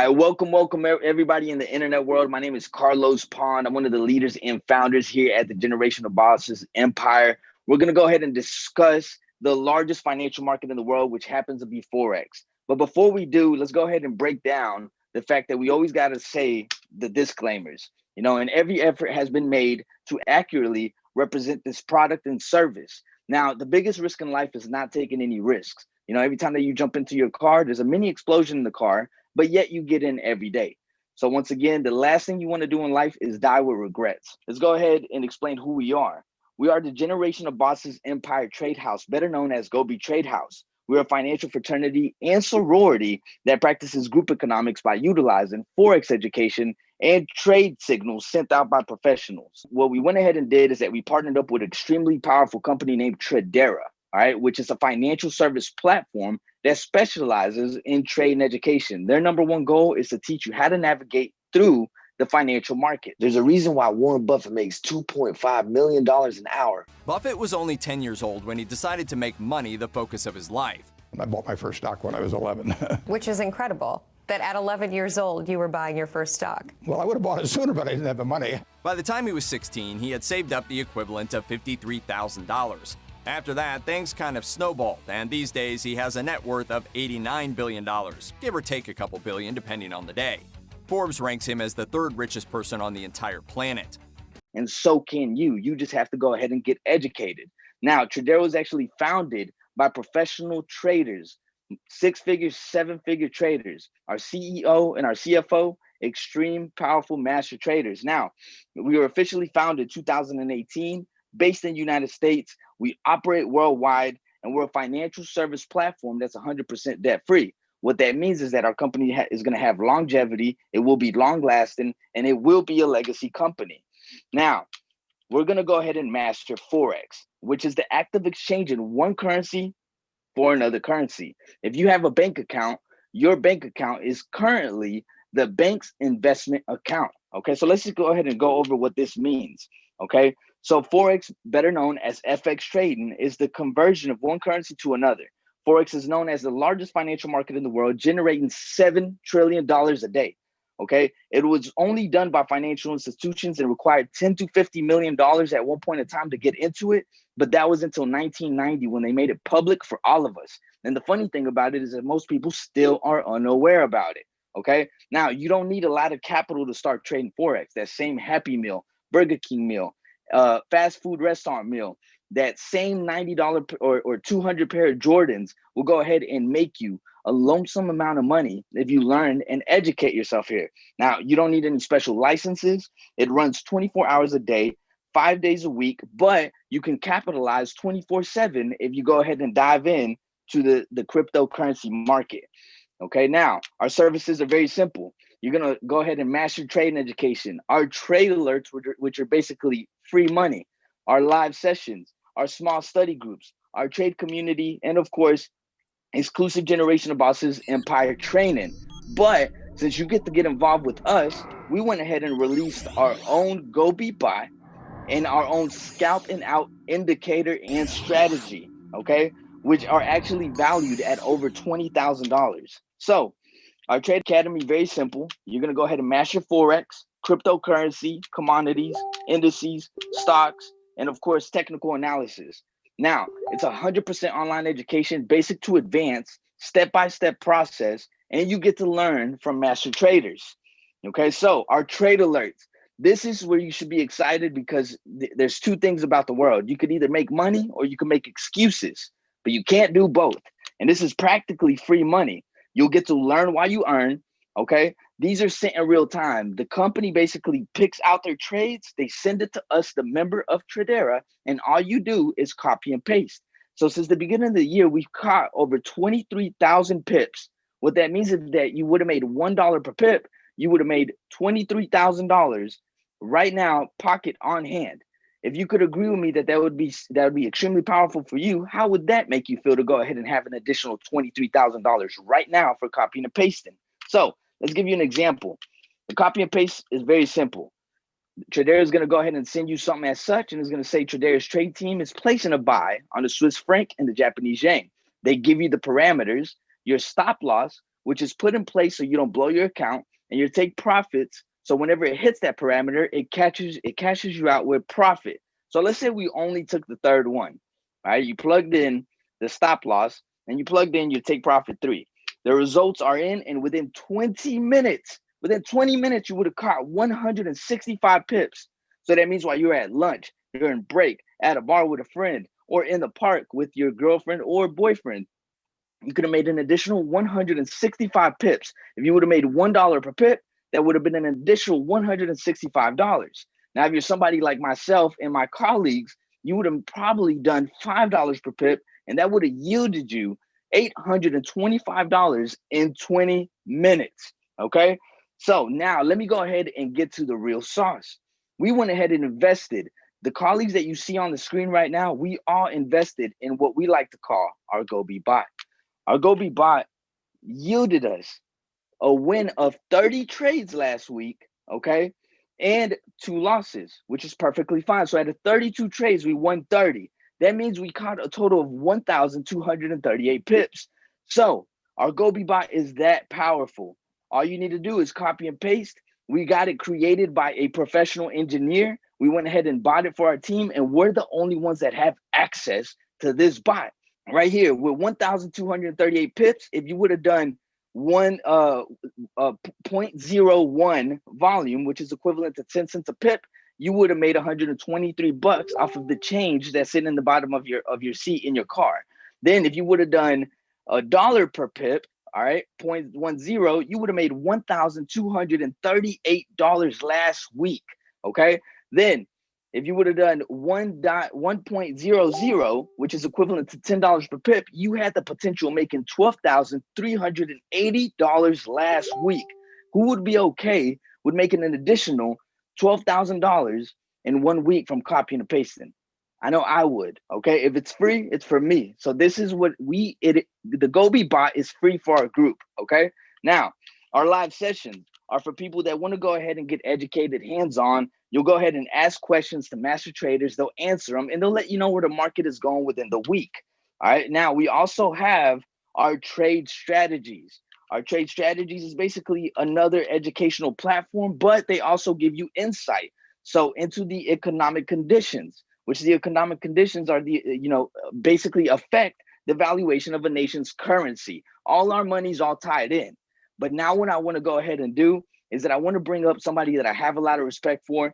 right, welcome everybody in the internet world. My name is Carlos Pond. I'm one of the leaders and founders here at the Generational Bosses Empire. We're going to go ahead and discuss the largest financial market in the world, which happens to be Forex. But before we do, let's go ahead and break down the fact that we always got to say the disclaimers, and every effort has been made to accurately represent this product and service. Now, the biggest risk in life is not taking any risks. Every time that you jump into your car, there's a mini explosion in the car, but yet you get in every day. So once again, the last thing you want to do in life is die with regrets. Let's go ahead and explain who we are. We are the Generation of Bosses Empire Trade House, better known as GobeTradehouse. We're a financial fraternity and sorority that practices group economics by utilizing Forex education and trade signals sent out by professionals. What we went ahead and did is that we partnered up with an extremely powerful company named Tradera, all right, which is a financial service platform that specializes in trade and education. Their number one goal is to teach you how to navigate through the financial market. There's a reason why Warren Buffett makes $2.5 million an hour. Buffett was only 10 years old when he decided to make money the focus of his life. I bought my first stock when I was 11. Which is incredible, that at 11 years old, you were buying your first stock. Well, I would have bought it sooner, but I didn't have the money. By the time he was 16, he had saved up the equivalent of $53,000. After that, things kind of snowballed, and these days he has a net worth of $89 billion, give or take a couple billion depending on the day. Forbes ranks him as the third richest person on the entire planet. And so can you. You just have to go ahead and get educated. Now, Tradera was actually founded by professional traders, 6-figure, 7-figure traders. Our CEO and our CFO, extreme, powerful master traders. Now, we were officially founded 2018, based in the United States. We operate worldwide, and we're a financial service platform that's 100% debt-free. What that means is that our company is going to have longevity, it will be long-lasting, and it will be a legacy company. Now, we're going to go ahead and master Forex, which is the act of exchanging one currency for another currency. If you have a bank account, your bank account is currently the bank's investment account. Okay, so let's just go ahead and go over what this means. Okay, so Forex, better known as FX trading, is the conversion of one currency to another. Forex is known as the largest financial market in the world, generating $7 trillion a day. Okay, it was only done by financial institutions and required $10 to $50 million at one point in time to get into it. But that was until 1990 when they made it public for all of us. And the funny thing about it is that most people still are unaware about it. Okay, now you don't need a lot of capital to start trading Forex. That same Happy Meal, Burger King meal, fast food restaurant meal, that same $90 or 200 pair of Jordans will go ahead and make you a lonesome amount of money if you learn and educate yourself here. Now, you don't need any special licenses. It runs 24 hours a day, 5 days a week, but you can capitalize 24/7 if you go ahead and dive in to the cryptocurrency market. Okay, now our services are very simple. You're going to go ahead and master trade and education. Our trade alerts, which are basically free money, our live sessions, our small study groups, our trade community, and of course, exclusive Generation of Bosses Empire training. But since you get to get involved with us, we went ahead and released our own GoBeBuy and our own scalp and out indicator and strategy, okay, which are actually valued at over $20,000. So our trade academy, very simple. You're going to go ahead and master Forex, cryptocurrency, commodities, indices, stocks, and of course, technical analysis. Now, it's 100% online education, basic to advanced, step-by-step process, and you get to learn from master traders. Okay, so our trade alerts. This is where you should be excited because there's two things about the world. You could either make money or you can make excuses, but you can't do both. And this is practically free money. You'll get to learn while you earn, okay? These are sent in real time. The company basically picks out their trades. They send it to us, the member of Tradera, and all you do is copy and paste. So since the beginning of the year, we've caught over 23,000 pips. What that means is that you would have made $1 per pip. You would have made $23,000 right now, pocket on hand. If you could agree with me that would be extremely powerful for you, how would that make you feel to go ahead and have an additional $23,000 right now for copying and pasting? So let's give you an example. The copy and paste is very simple. Tradera is going to go ahead and send you something as such, and it's going to say Tradera's trade team is placing a buy on the Swiss franc and the Japanese yen. They give you the parameters, your stop loss, which is put in place so you don't blow your account, and you take profits. So whenever it hits that parameter, it cashes you out with profit. So let's say we only took the third one, right? You plugged in the stop loss and you plugged in your take profit 3. The results are in, and within 20 minutes, you would have caught 165 pips. So that means while you're at lunch, you're in break, at a bar with a friend, or in the park with your girlfriend or boyfriend, you could have made an additional 165 pips. If you would have made $1 per pip, that would have been an additional $165. Now, if you're somebody like myself and my colleagues, you would have probably done $5 per pip, and that would have yielded you $825 in 20 minutes. Okay. So now let me go ahead and get to the real sauce. We went ahead and invested. The colleagues that you see on the screen right now, we all invested in what we like to call our GobeBot. Our GobeBot yielded us a win of 30 trades last week, okay, and 2 losses, which is perfectly fine. So out of 32 trades, we won 30. That means we caught a total of 1,238 pips. So our GobeBot is that powerful. All you need to do is copy and paste. We got it created by a professional engineer. We went ahead and bought it for our team, and we're the only ones that have access to this bot right here with 1,238 pips. If you would have done 0.01 volume, which is equivalent to 10 cents a pip, you would have made 123 bucks off of the change that's sitting in the bottom of your seat in your car. Then if you would have done $1 per pip, all right, 0.10, you would have made $1,238 last week. Okay. Then if you would have done 1.00, which is equivalent to $10 per pip, you had the potential of making $12,380 last week. Who would be okay with making an additional $12,000 in 1 week from copying and pasting? I know I would. Okay, if it's free, it's for me. So this is what the GobeBot is free for our group. Okay, now our live sessions are for people that want to go ahead and get educated, hands-on. You'll go ahead and ask questions to master traders. They'll answer them, and they'll let you know where the market is going within the week. All right. Now we also have our trade strategies. Our trade strategies is basically another educational platform, but they also give you insight. So into the economic conditions, which the economic conditions are basically affect the valuation of a nation's currency. All our money's all tied in. But now what I want to go ahead and do is that I want to bring up somebody that I have a lot of respect for,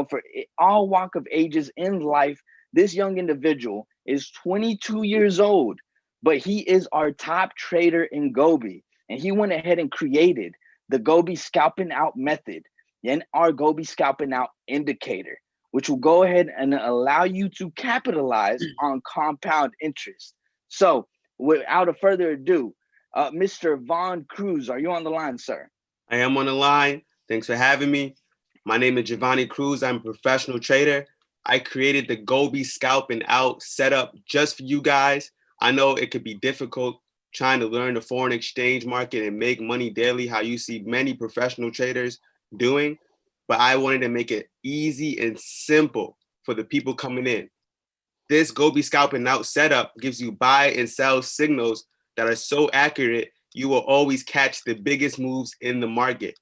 for all walk of ages in life. This young individual is 22 years old, but he is our top trader in Gobe. And he went ahead and created the Gobe scalping out method and our Gobe scalping out indicator, which will go ahead and allow you to capitalize on compound interest. So without a further ado, Mr. Von Cruz, are you on the line, sir? I am on the line. Thanks for having me. My name is Giovanni Cruz. I'm a professional trader. I created the Gobe scalping out setup just for you guys. I know it could be difficult trying to learn the foreign exchange market and make money daily, how you see many professional traders doing. But I wanted to make it easy and simple for the people coming in. This Gobe scalping out setup gives you buy and sell signals that are so accurate, you will always catch the biggest moves in the market.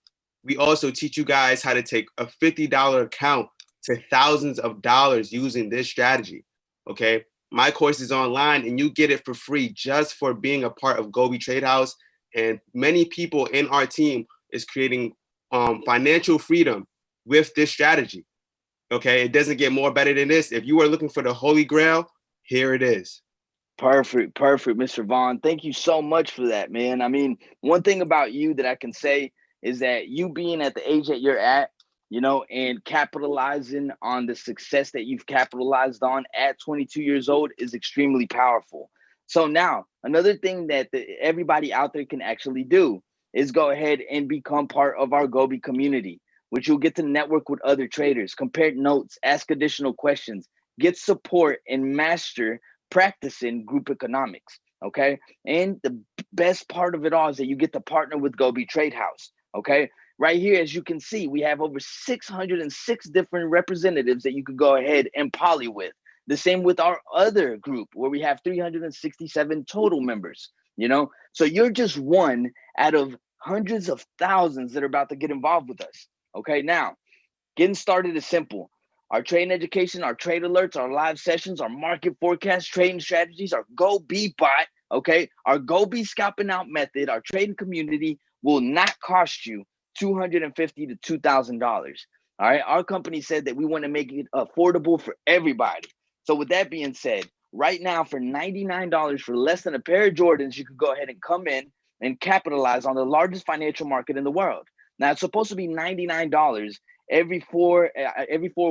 We also teach you guys how to take a $50 account to thousands of dollars using this strategy, okay? My course is online and you get it for free just for being a part of GobeTradehouse. And many people in our team is creating financial freedom with this strategy, okay? It doesn't get more better than this. If you are looking for the holy grail, here it is. Perfect, Mr. Vaughn. Thank you so much for that, man. I mean, one thing about you that I can say is that you being at the age that you're at, and capitalizing on the success that you've capitalized on at 22 years old is extremely powerful. So now, another thing that everybody out there can actually do is go ahead and become part of our Gobe community, which you'll get to network with other traders, compare notes, ask additional questions, get support, and master practicing group economics. Okay. And the best part of it all is that you get to partner with GobeTradehouse. Okay. Right here, as you can see, we have over 606 different representatives that you could go ahead and poly with. The same with our other group where we have 367 total members, So you're just one out of hundreds of thousands that are about to get involved with us. Okay, now getting started is simple. Our trading education, our trade alerts, our live sessions, our market forecast, trading strategies, our GoBot, okay, our Gobe scalping out method, our trading community will not cost you $250 to $2,000. All right, our company said that we want to make it affordable for everybody. So with that being said, right now for $99 for less than a pair of Jordans, you could go ahead and come in and capitalize on the largest financial market in the world. Now it's supposed to be $99 every 4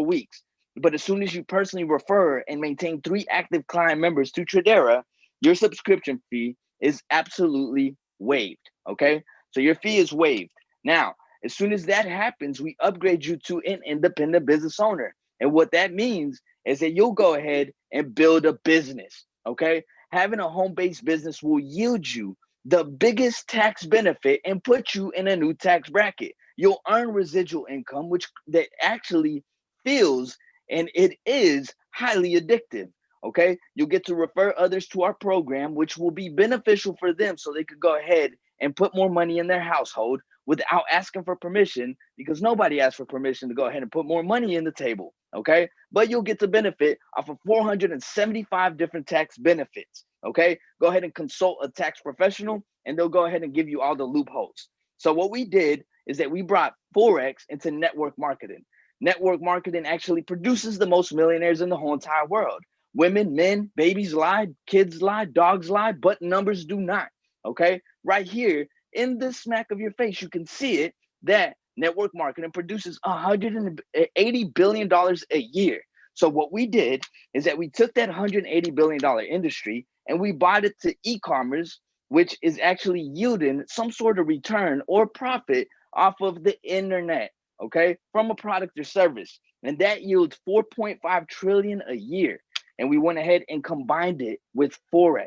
weeks. But as soon as you personally refer and maintain 3 active client members to Tradera, your subscription fee is absolutely waived. Okay, so your fee is waived. Now, as soon as that happens, we upgrade you to an independent business owner. And what that means is that you'll go ahead and build a business. Okay, having a home-based business will yield you the biggest tax benefit and put you in a new tax bracket. You'll earn residual income, which that actually feels and it is highly addictive. Okay, you'll get to refer others to our program, which will be beneficial for them so they could go ahead and put more money in their household without asking for permission, because nobody asks for permission to go ahead and put more money in the table. Okay, but you'll get to benefit off of 475 different tax benefits. Okay, go ahead and consult a tax professional and they'll go ahead and give you all the loopholes. So what we did is that we brought Forex into network marketing. Network marketing actually produces the most millionaires in the whole entire world. Women, men, babies lie, kids lie, dogs lie, but numbers do not. Okay, right here in the smack of your face, you can see it that network marketing produces $180 billion a year. So what we did is that we took that $180 billion industry and we bought it to e-commerce, which is actually yielding some sort of return or profit off of the internet, okay, from a product or service. And that yields 4.5 trillion a year. And we went ahead and combined it with Forex,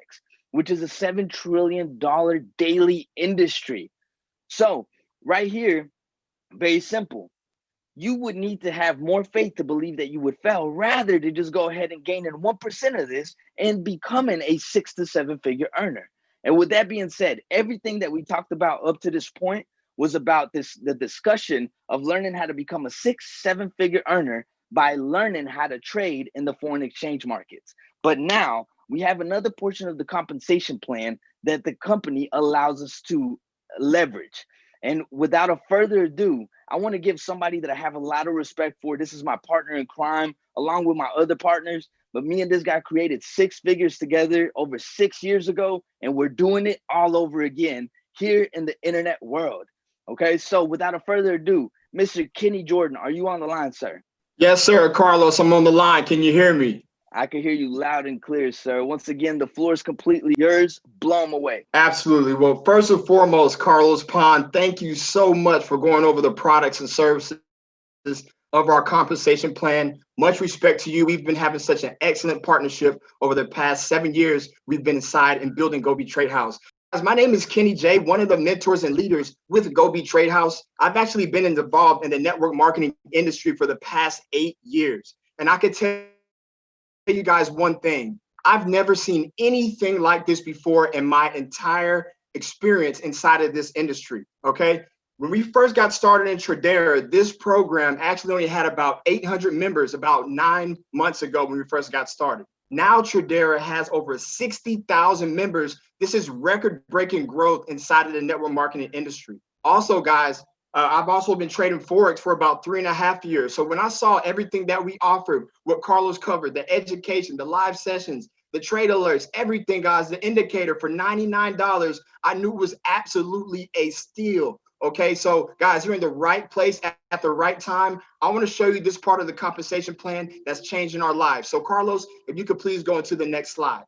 which is a $7 trillion daily industry. So right here, very simple. You would need to have more faith to believe that you would fail rather than just go ahead and gain in 1% of this and becoming a 6 to 7 figure earner. And with that being said, everything that we talked about up to this point was about the discussion of learning how to become a 6-7 figure earner by learning how to trade in the foreign exchange markets. But now we have another portion of the compensation plan that the company allows us to leverage. And without a further ado, I want to give somebody that I have a lot of respect for. This is my partner in crime, along with my other partners. But me and this guy created 6 figures together over 6 years ago, and we're doing it all over again here in the internet world. Okay, so without a further ado, Mr. Kenny Jordan, are you on the line, sir? Yes, sir, Carlos, I'm on the line. Can you hear me? I can hear you loud and clear, sir. Once again, the floor is completely yours. Blow them away. Absolutely. Well, first and foremost, Carlos Pond, thank you so much for going over the products and services of our compensation plan. Much respect to you. We've been having such an excellent partnership over the past 7 years. We've been inside and building GobeTradehouse. My name is Kenny J, one of the mentors and leaders with GobeTradehouse. I've actually been involved in the network marketing industry for the past 8 years. And I can tell you guys one thing. I've never seen anything like this before in my entire experience inside of this industry, okay? When we first got started in Tradera, this program actually only had about 800 members about 9 months ago when we first got started. Now Tradera has over 60,000 members. This is record-breaking growth inside of the network marketing industry. Also, guys, I've also been trading Forex for about 3.5 years. So when I saw everything that we offered, what Carlos covered, the education, the live sessions, the trade alerts, everything, guys, the indicator for $99, I knew was absolutely a steal. Okay, so guys, you're in the right place at the right time. I want to show you this part of the compensation plan that's changing our lives. So Carlos, if you could please go into the next slide.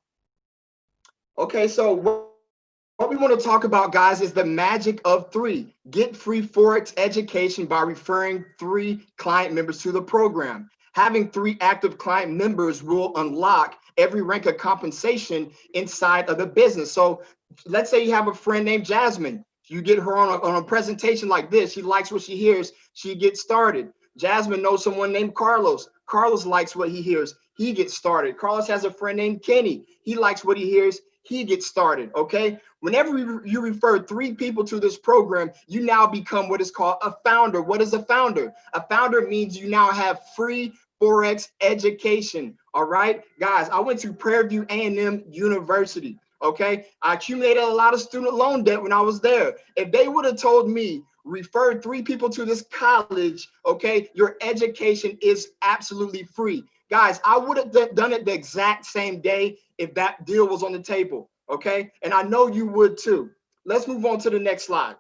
Okay, so what we want to talk about, guys, is the magic of 3. Get free Forex education by referring 3 client members to the program. Having 3 active client members will unlock every rank of compensation inside of the business. So let's say you have a friend named Jasmine. You get her on a presentation like this. She likes what she hears. She gets started. Jasmine knows someone named Carlos. Carlos likes what he hears. He gets started. Carlos has a friend named Kenny. He likes what he hears. He gets started. Okay. Whenever you refer 3 people to this program, you now become what is called a founder. What is a founder? A founder means you now have free Forex education. All right, guys, I went to Prairie View A&M University. Okay, I accumulated a lot of student loan debt when I was there. If they would have told me, refer 3 people to this college, okay, your education is absolutely free. Guys, I would have done it the exact same day if that deal was on the table. Okay, and I know you would too. Let's move on to the next slide.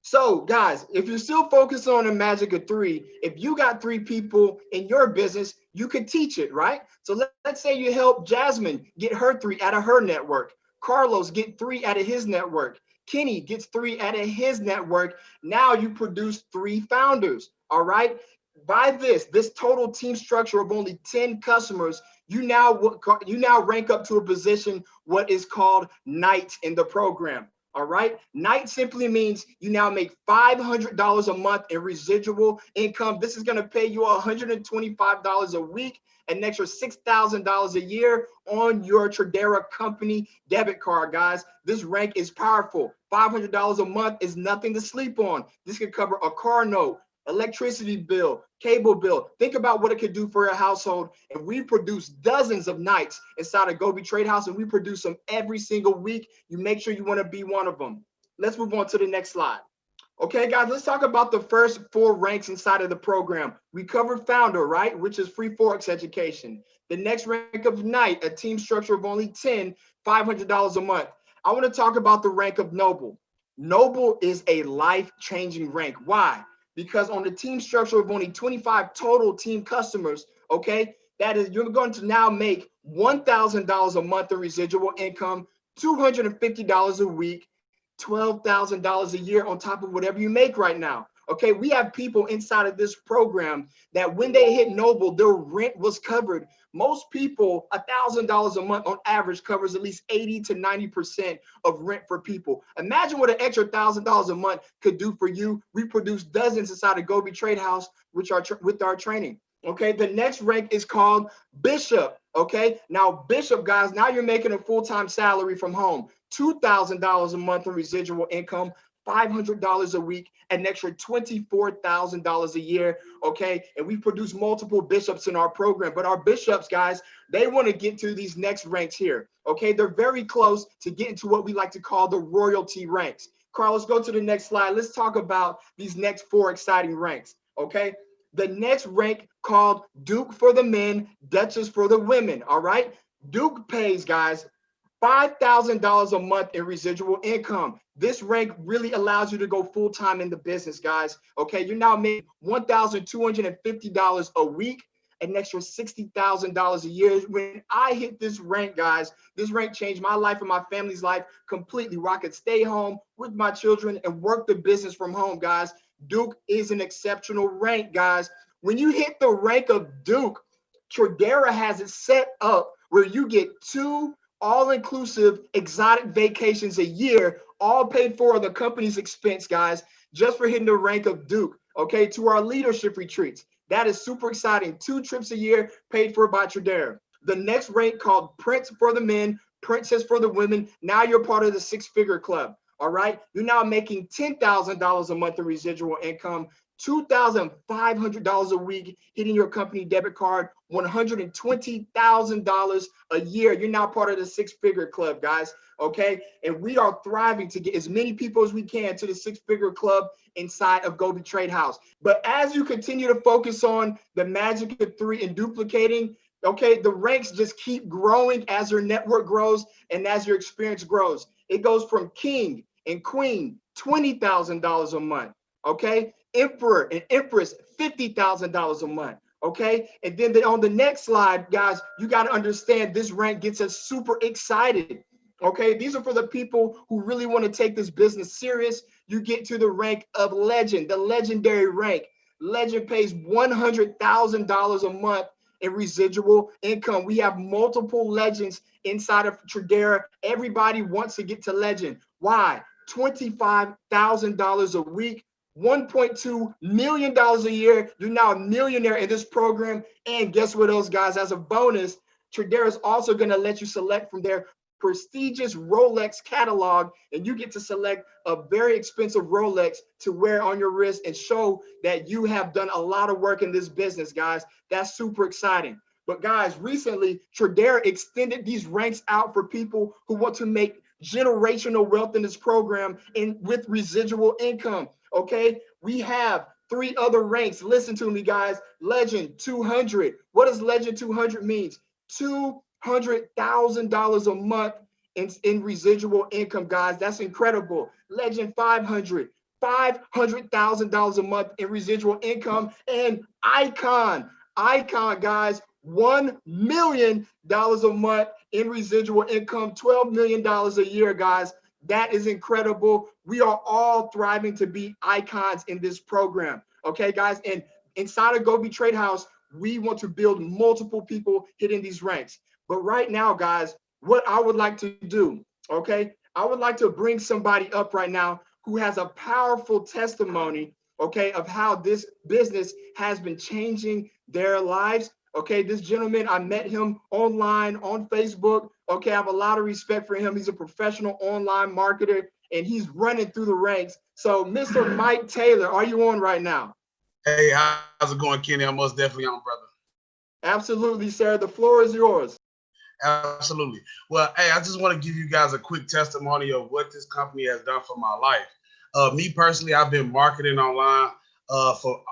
So guys, if you're still focused on the magic of 3, if you got 3 people in your business, you could teach it, right? So let's say you help Jasmine get her 3 out of her network. Carlos get 3 out of his network. Kenny gets 3 out of his network. Now you produce 3 founders, all right? By this total team structure of only 10 customers, you now rank up to a position what is called Knight in the program. All right. Knight simply means you now make $500 a month in residual income. This is going to pay you $125 a week, an extra $6,000 a year on your Tradera company debit card, guys. This rank is powerful. $500 a month is nothing to sleep on. This could cover a car note, electricity bill, cable bill. Think about what it could do for your household. And we produce dozens of nights inside of GobeTradehouse, and we produce them every single week. You make sure you want to be one of them. Let's move on to the next slide. Okay, guys, let's talk about the first 4 ranks inside of the program. We covered founder, right, which is free Forex education. The next rank of Knight, a team structure of only 10, $500 a month. I want to talk about the rank of Noble. Noble is a life-changing rank. Why? Because on the team structure of only 25 total team customers, okay, that is, you're going to now make $1,000 a month in residual income, $250 a week, $12,000 a year on top of whatever you make right now. Okay, we have people inside of this program that when they hit Noble, their rent was covered. Most people, $1,000 a month on average covers at least 80 to 90% of rent for people. Imagine what an extra $1,000 a month could do for you. We produce dozens inside of GobeTradehouse, with our training. Okay, the next rank is called Bishop. Okay, now Bishop, guys, now you're making a full-time salary from home, $2,000 a month in residual income, $500 a week, an extra $24,000 a year, okay? And we produce multiple bishops in our program, but our bishops, guys, they want to get to these next ranks here, okay? They're very close to getting to what we like to call the royalty ranks. Carlos, go to the next slide. Let's talk about these next 4 exciting ranks, okay? The next rank called Duke for the men, Duchess for the women, all right? Duke pays, guys, $5,000 a month in residual income. This rank really allows you to go full-time in the business, guys. Okay, you're now making $1,250 a week, an extra $60,000 a year. When I hit this rank, guys, this rank changed my life and my family's life completely, where I could stay home with my children and work the business from home, guys. Duke is an exceptional rank, guys. When you hit the rank of Duke, Tradera has it set up where you get 2 all-inclusive exotic vacations a year, all paid for the company's expense, guys, just for hitting the rank of Duke, okay, to our leadership retreats. That is super exciting. 2 trips a year paid for by Tradera. The next rank called Prince for the men, Princess for the women. Now you're part of the 6-figure club, all right? You're now making $10,000 a month in residual income, $2,500 a week hitting your company debit card, $120,000 a year. You're now part of the 6-figure club, guys, okay? And we are thriving to get as many people as we can to the 6-figure club inside of GobeTradehouse. But as you continue to focus on the magic of 3 and duplicating, okay, the ranks just keep growing as your network grows and as your experience grows. It goes from king and queen, $20,000 a month, okay? Emperor and empress, $50,000 a month, okay? And then on the next slide, guys, you got to understand this rank gets us super excited, okay? These are for the people who really want to take this business serious. You get to the rank of legend, the legendary rank. Legend pays $100,000 a month in residual income. We have multiple legends inside of Tradera. Everybody wants to get to legend. Why? $25,000 a week, $1.2 million a year. You're now a millionaire in this program. And guess what else, guys? As a bonus, Tradera is also going to let you select from their prestigious Rolex catalog, and you get to select a very expensive Rolex to wear on your wrist and show that you have done a lot of work in this business, guys. That's super exciting. But guys, recently, Tradera extended these ranks out for people who want to make generational wealth in this program and with residual income, okay? We have 3 other ranks. Listen to me, guys. Legend 200. What does Legend 200 means? $200,000 a month in residual income, guys. That's incredible. Legend 500, $500,000 a month in residual income. And Icon, guys, $1 million a month in residual income, $12 million a year, guys. That is incredible. We are all thriving to be icons in this program. Okay, guys. And inside of GobeTradehouse, we want to build multiple people hitting these ranks. But right now, guys, what I would like to do, okay, I would like to bring somebody up right now who has a powerful testimony, okay, of how this business has been changing their lives. Okay, this gentleman, I met him online on Facebook. Okay, I have a lot of respect for him. He's a professional online marketer and he's running through the ranks. So, Mr. Mike Taylor, are you on right now? Hey, how's it going, Kenny? I'm most definitely on, brother. Absolutely, sir. The floor is yours. Absolutely. Well, hey, I just want to give you guys a quick testimony of what this company has done for my life. Me personally, I've been marketing online for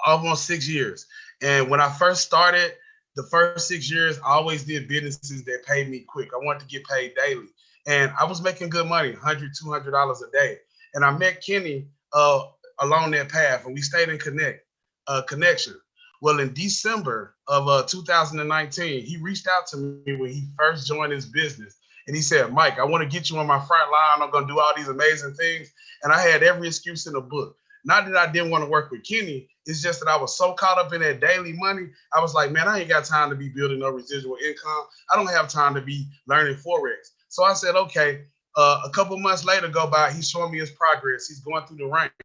almost 6 years. And when I first started, the first 6 years, I always did businesses that paid me quick. I wanted to get paid daily. And I was making good money, $100, $200 a day. And I met Kenny along that path, and we stayed in connection. Well, in December of 2019, he reached out to me when he first joined his business. And he said, Mike, I want to get you on my front line. I'm going to do all these amazing things. And I had every excuse in the book. Not that I didn't want to work with Kenny. It's just that I was so caught up in that daily money. I was like, man, I ain't got time to be building no residual income. I don't have time to be learning Forex. So I said, okay. A couple months later go by, he's showing me his progress. He's going through the ranks.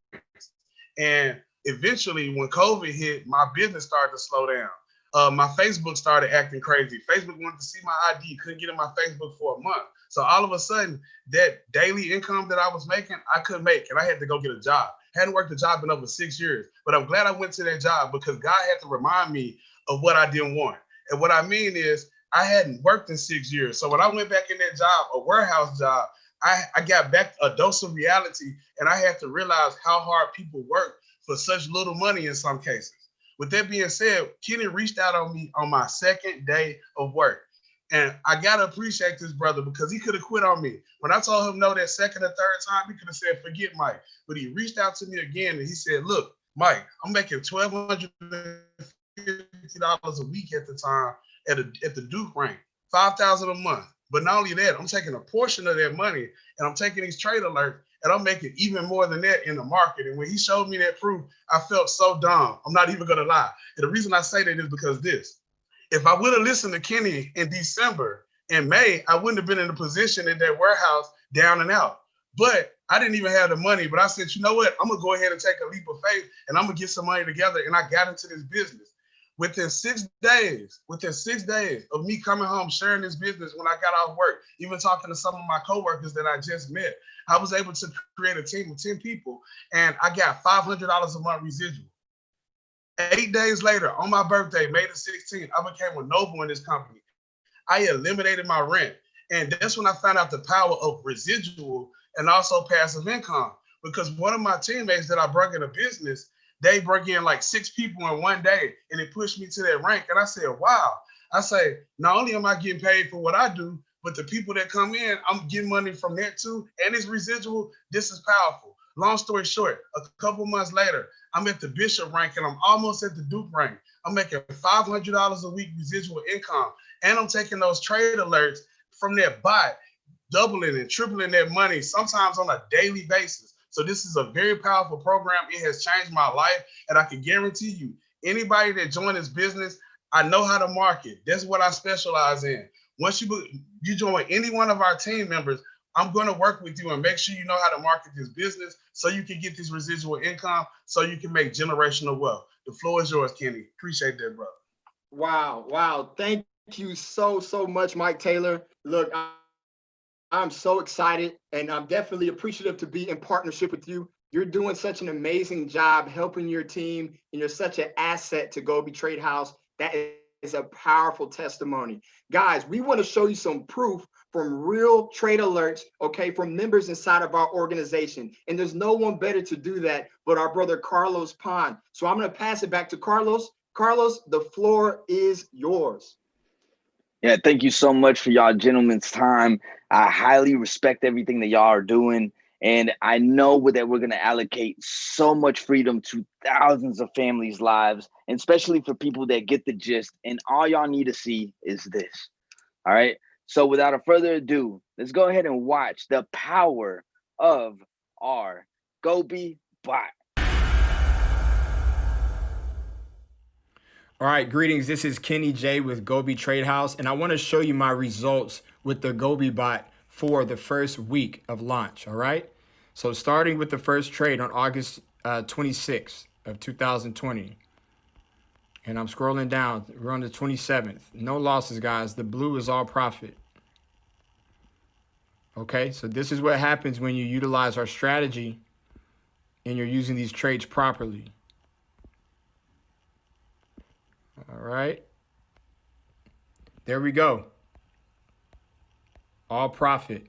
And eventually, when COVID hit, my business started to slow down. My Facebook started acting crazy. Facebook wanted to see my ID, couldn't get in my Facebook for a month. So all of a sudden, that daily income that I was making, I couldn't make, and I had to go get a job. Hadn't worked a job in over 6 years, but I'm glad I went to that job because God had to remind me of what I didn't want. And what I mean is, I hadn't worked in 6 years. So when I went back in that job, a warehouse job, I got back a dose of reality, and I had to realize how hard people work for such little money in some cases. With that being said, Kenny reached out on me on my second day of work. And I got to appreciate this brother because he could have quit on me. When I told him no that second or third time, he could have said, forget Mike. But he reached out to me again and he said, look, Mike, I'm making $1,250 a week at the time at the Duke rank, $5,000 a month. But not only that, I'm taking a portion of that money and I'm taking these trade alerts and I'm making even more than that in the market. And when he showed me that proof, I felt so dumb. I'm not even going to lie. And the reason I say that is because if I would have listened to Kenny in December and May, I wouldn't have been in a position in that warehouse down and out. But I didn't even have the money. But I said, you know what? I'm going to go ahead and take a leap of faith and I'm going to get some money together. And I got into this business. Within 6 days of me coming home, sharing this business when I got off work, even talking to some of my coworkers that I just met, I was able to create a team of 10 people and I got $500 a month residual. 8 days later, on my birthday, May the 16th, I became a noble in this company. I eliminated my rent. And that's when I found out the power of residual and also passive income. Because one of my teammates that I brought in a business, they brought in like 6 people in one day and it pushed me to that rank. And I said, wow. I say, not only am I getting paid for what I do, but the people that come in, I'm getting money from that too. And it's residual. This is powerful. Long story short, a couple months later, I'm at the Bishop rank and I'm almost at the Duke rank. I'm making $500 a week residual income. And I'm taking those trade alerts from that bot, doubling and tripling that money, sometimes on a daily basis. So this is a very powerful program. It has changed my life. And I can guarantee you, anybody that joined this business, I know how to market. That's what I specialize in. Once you join any one of our team members, I'm going to work with you and make sure you know how to market this business so you can get this residual income so you can make generational wealth. The floor is yours, Kenny. Appreciate that, brother. Wow. Thank you so much, Mike Taylor. Look, I'm so excited, and I'm definitely appreciative to be in partnership with you. You're doing such an amazing job helping your team, and you're such an asset to GobeTradehouse. That is a powerful testimony. Guys, we want to show you some proof from real trade alerts, okay, from members inside of our organization. And there's no one better to do that but our brother Carlos Pond. So I'm going to pass it back to Carlos. Carlos, the floor is yours. Yeah, thank you so much for y'all gentlemen's time. I highly respect everything that y'all are doing. And I know that we're going to allocate so much freedom to thousands of families' lives, and especially for people that get the gist. And all y'all need to see is this. All right. So without a further ado, let's go ahead and watch the power of our Gobe bot. All right, greetings. This is Kenny J with GobeTradehouse, and I want to show you my results with the Gobe bot for the first week of launch. All right. So starting with the first trade on August 26th of 2020. And I'm scrolling down. We're on the 27th. No losses, guys. The blue is all profit. Okay, so this is what happens when you utilize our strategy and you're using these trades properly. All right. There we go. All profit.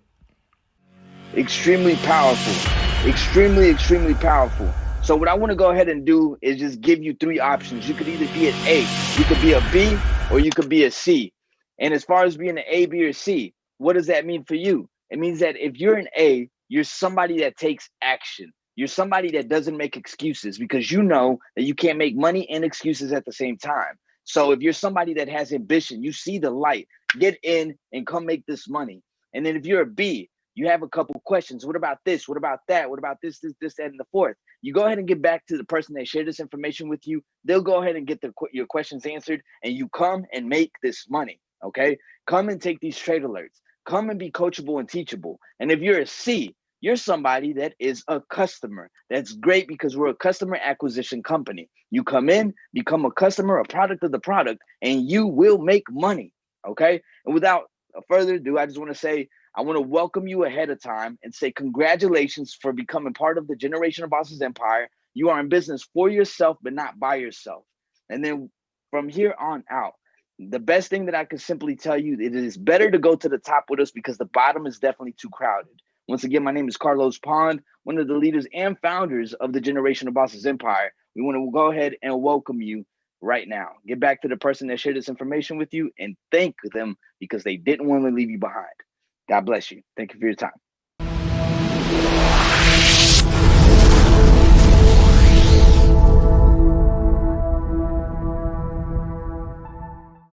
Extremely powerful. Extremely powerful. So what I want to go ahead and do is just give you three options. You could either be an A, you could be a B, or you could be a C. And as far as being an A, B, or C, what does that mean for you? It means that if you're an A, you're somebody that takes action. You're somebody that doesn't make excuses, because you know that you can't make money and excuses at the same time. So if you're somebody that has ambition, you see the light, get in and come make this money. And then if you're a B, you have a couple questions. What about this? What about that? What about this, that, and the fourth? You go ahead and get back to the person that shared this information with you. They'll go ahead and get your questions answered, and you come and make this money, okay? Come and take these trade alerts. Come and be coachable and teachable. And if you're a C, you're somebody that is a customer. That's great, because we're a customer acquisition company. You come in, become a customer, a product of the product, and you will make money, okay? And without further ado, I just want to say, I want to welcome you ahead of time and say congratulations for becoming part of the Generation of Bosses Empire. You are in business for yourself, but not by yourself. And then from here on out, the best thing that I can simply tell you, it is better to go to the top with us, because the bottom is definitely too crowded. Once again, my name is Carlos Pond, one of the leaders and founders of the Generation of Bosses Empire. We want to go ahead and welcome you right now. Get back to the person that shared this information with you and thank them, because they didn't want to leave you behind. God bless you. Thank you for your time.